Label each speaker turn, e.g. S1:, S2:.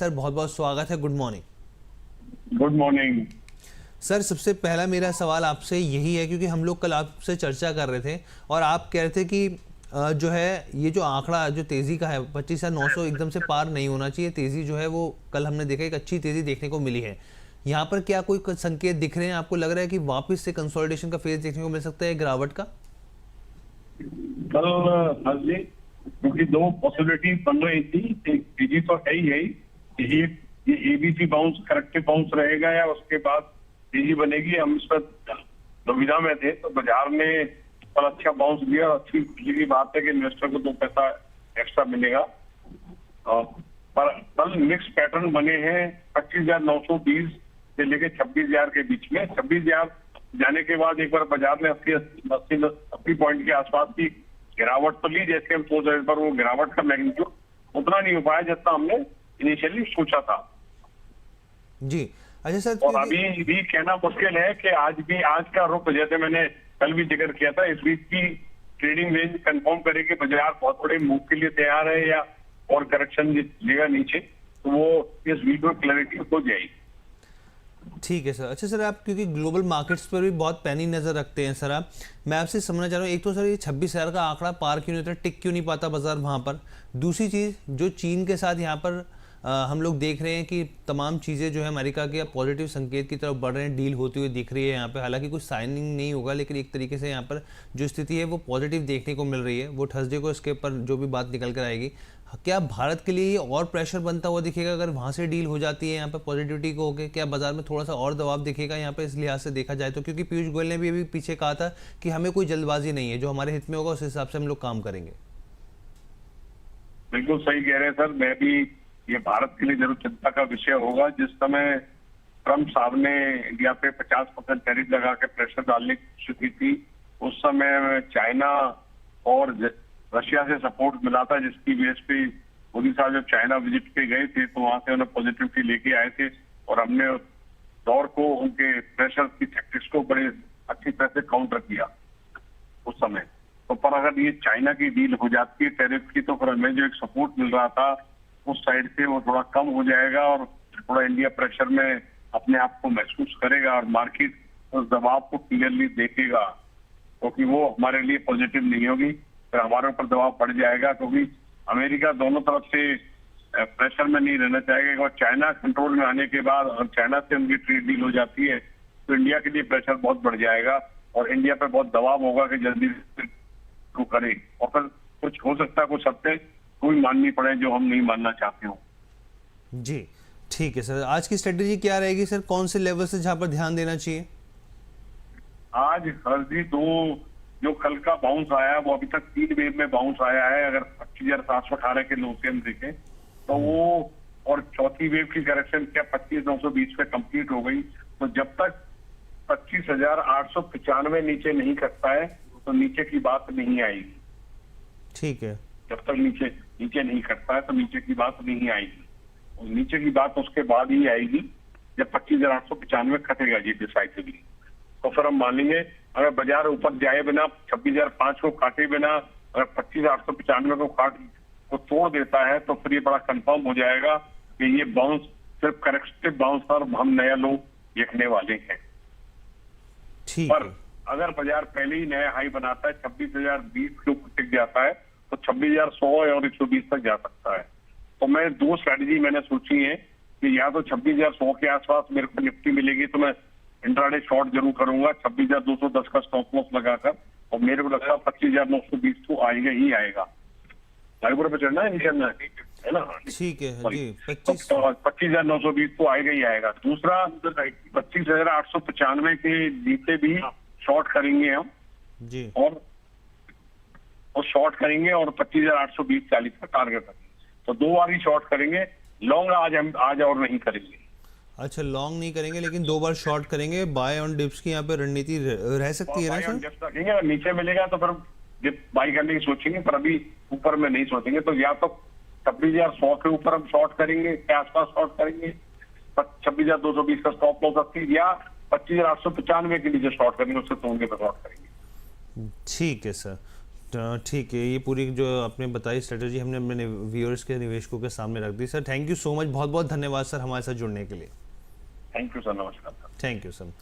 S1: Sir बहुत बहुत स्वागत है। Good morning.
S2: Good morning
S1: sir सबसे पहला मेरा सवाल आपसे यही है, क्योंकि हम लोग कल आपसे चर्चा कर रहे थे और आप कह रहे थे कि जो है ये जो आंकड़ा जो तेज़ी का है 25,900 एकदम से पार नहीं होना चाहिए। तेज़ी जो है वो कल हमने देखा एक अच्छी तेज़ी देखने को मिली है। यहाँ पर क्या कोई संकेत दिख रहे हैं? आपको लग रहा है कि वापस से कंसोलिडेशन का फेज देखने को मिल सकता है गिरावट का?
S2: कल हर जी क्योंकि दो पॉसिबिलिटी बन रही थी। एक तेजी तो है ही ये एबीसी बाउंस करेक्टिव बाउंस रहेगा या उसके बाद तेजी बनेगी, हम इस पर दुविधा में थे। तो बाजार ने कल अच्छा बाउंस दिया। अच्छी खुशी की बात है कि इन्वेस्टर को 2 पैसा एक्स्ट्रा मिलेगा। पर कल मिक्स पैटर्न बने हैं 25,920 से लेकर 26,000 के बीच में। 26,000 जाने के बाद एक बार बाजार ने 80 पॉइंट के आसपास की गिरावट तो ली, जैसे हम सोच रहे थे, पर वो गिरावट का मैग्नीट्यूड उतना नहीं हो पाया जितना हमने इनिशियली सोचा था
S1: जी। अच्छा सर,
S2: और अभी भी कहना मुश्किल है कि आज का रुख, जैसे मैंने कल भी जिक्र किया था, इस वीक की ट्रेडिंग रेंज कंफर्म करे कि बाजार बहुत बड़े मूव के लिए तैयार है या और करेक्शन लेगा नीचे, तो वो इस वीक में क्लैरिटी हो जाएगी।
S1: ठीक है सर। अच्छा सर, आप क्योंकि ग्लोबल मार्केट्स पर भी बहुत पैनी नज़र रखते हैं सर, मैं आपसे समझना चाह रहा हूँ, एक तो सर ये 26,000 का आंकड़ा पार क्यों नहीं होता, टिक क्यों नहीं पाता बाजार वहाँ पर? दूसरी चीज़, जो चीन के साथ यहाँ पर हम लोग देख रहे हैं कि तमाम चीज़ें जो है अमेरिका के पॉजिटिव संकेत की तरफ बढ़ रहे हैं, डील होती हुई दिख रही है यहाँ पे। हालांकि कुछ साइनिंग नहीं होगा, लेकिन एक तरीके से यहाँ पर जो स्थिति है वो पॉजिटिव देखने को मिल रही है। वो थर्सडे को इसके ऊपर जो भी बात निकल कर आएगी, क्या भारत के लिए ये और प्रेशर बनता हुआ दिखेगा अगर वहाँ से डील हो जाती है यहाँ पर पॉजिटिविटी को होकर? क्या बाजार में थोड़ा सा और दबाव दिखेगा यहाँ पर इस लिहाज से देखा जाए तो? क्योंकि पीयूष गोयल ने भी अभी पीछे कहा था कि हमें कोई जल्दबाजी नहीं है, जो हमारे हित में होगा उस हिसाब से हम लोग काम करेंगे।
S2: बिल्कुल सही कह रहे हैं सर। मैं भी, ये भारत के लिए जरूर चिंता का विषय होगा। जिस समय ट्रम्प साहब ने इंडिया पे 50% टैरिफ लगा के प्रेशर डालने की कोशिश की थी, उस समय चाइना और रशिया से सपोर्ट मिला था, जिसकी बेस पे मोदी साहब जब चाइना विजिट पे गए थे तो वहां से उन्हें पॉजिटिविटी लेके आए थे और हमने दौर को, उनके प्रेशर की टैक्टिक्स को बड़े अच्छी तरह से काउंटर किया उस समय। तो पर अगर ये चाइना की डील हो जाती है टैरिफ की, तो फिर हमें जो एक सपोर्ट मिल रहा था उस साइड से वो थोड़ा कम हो जाएगा और थोड़ा इंडिया प्रेशर में अपने आप को महसूस करेगा और मार्केट उस दबाव को क्लियरली देखेगा, क्योंकि वो हमारे लिए पॉजिटिव नहीं होगी। फिर हमारे ऊपर दबाव पड़ जाएगा, क्योंकि अमेरिका दोनों तरफ से प्रेशर में नहीं रहना चाहेगा। और चाइना कंट्रोल में आने के बाद और चाइना से उनकी ट्रेड डील हो जाती है तो इंडिया के लिए प्रेशर बहुत बढ़ जाएगा और इंडिया पे बहुत दबाव होगा कि जल्दी को करे, और फिर कुछ हो सकता है कुछ हफ्ते कोई माननी पड़े जो हम नहीं मानना चाहते हो।
S1: जी ठीक है सर। आज की स्ट्रेटेजी क्या रहेगी सर? कौन से लेवल से जहां पर ध्यान देना चाहिए?
S2: आज हर जी जो कल का बाउंस आया वो अभी तक 3 वेव में बाउंस आया है। अगर 25,718 के लो से हम देखें तो वो, और चौथी वेव की करेक्शन क्या 25,920 पे कंप्लीट हो गई, तो जब तक 25,895 नीचे नहीं करता है तो नीचे की बात नहीं आएगी।
S1: ठीक है।
S2: जब तक नीचे नहीं करता है तो नीचे की बात नहीं आएगी, और नीचे की बात उसके बाद ही आएगी जब 25,895 कटेगा जी डिसाइसिवली। तो फिर हम मान लेंगे अगर बाजार ऊपर जाए बिना 26,005 को काटे बिना अगर 25,895 को तोड़ देता है तो फिर ये बड़ा कंफर्म हो जाएगा कि ये बाउंस सिर्फ करेक्टिव बाउंस और हम नया लो देखने वाले हैं। पर अगर बाजार पहले ही नया हाई बनाता है 26,020 के ऊपर टिक जाता है तो 26,100 और 120 तक जा सकता है। तो मैं 2 स्ट्रैटेजी मैंने सोची है कि या तो 26,100 के आसपास मेरे को निफ्टी मिलेगी तो मैं इंट्राडे शॉर्ट जरूर करूंगा 26,210 का स्टॉप लॉस लगाकर, और मेरे को लगता है 25,920 तो आएगा ही आएगा। लाइब्रेरी पे चढ़ना है, नहीं चढ़ना है ना?
S1: ठीक है जी।
S2: 25,920 तो आएगा ही आएगा। दूसरा 25,895 के नीचे भी शॉर्ट करेंगे हम
S1: जी,
S2: और शॉर्ट करेंगे और 25,820-40 का टारगेट रखेंगे। तो 2 बार ही शॉर्ट करेंगे। लॉन्ग आज और नहीं करेंगे।
S1: अच्छा, लॉन्ग नहीं करेंगे लेकिन 2 बार शॉर्ट करेंगे। बाय ऑन डिप्स की यहाँ पे रणनीति रह सकती है ना सर?
S2: डिप्स रखेंगे, अगर नीचे मिलेगा तो फिर डिप बाई करने की सोचेंगे, पर अभी ऊपर में नहीं सोचेंगे। तो या तो 26,100 के ऊपर हम शॉर्ट करेंगे, के आसपास शॉर्ट करेंगे, 26,220 का स्टॉप लॉस रखती, या 25,895 के नीचे शॉर्ट करेंगे, उससे तोड़ने पर शॉर्ट करेंगे।
S1: ठीक है सर। ठीक है, ये पूरी जो आपने बताई स्ट्रेटजी हमने अपने व्यूअर्स के निवेशकों के सामने रख दी। Sir thank you so much, बहुत बहुत धन्यवाद सर हमारे साथ जुड़ने के लिए।
S2: थैंक यू सर, नमस्कार।
S1: Thank you sir.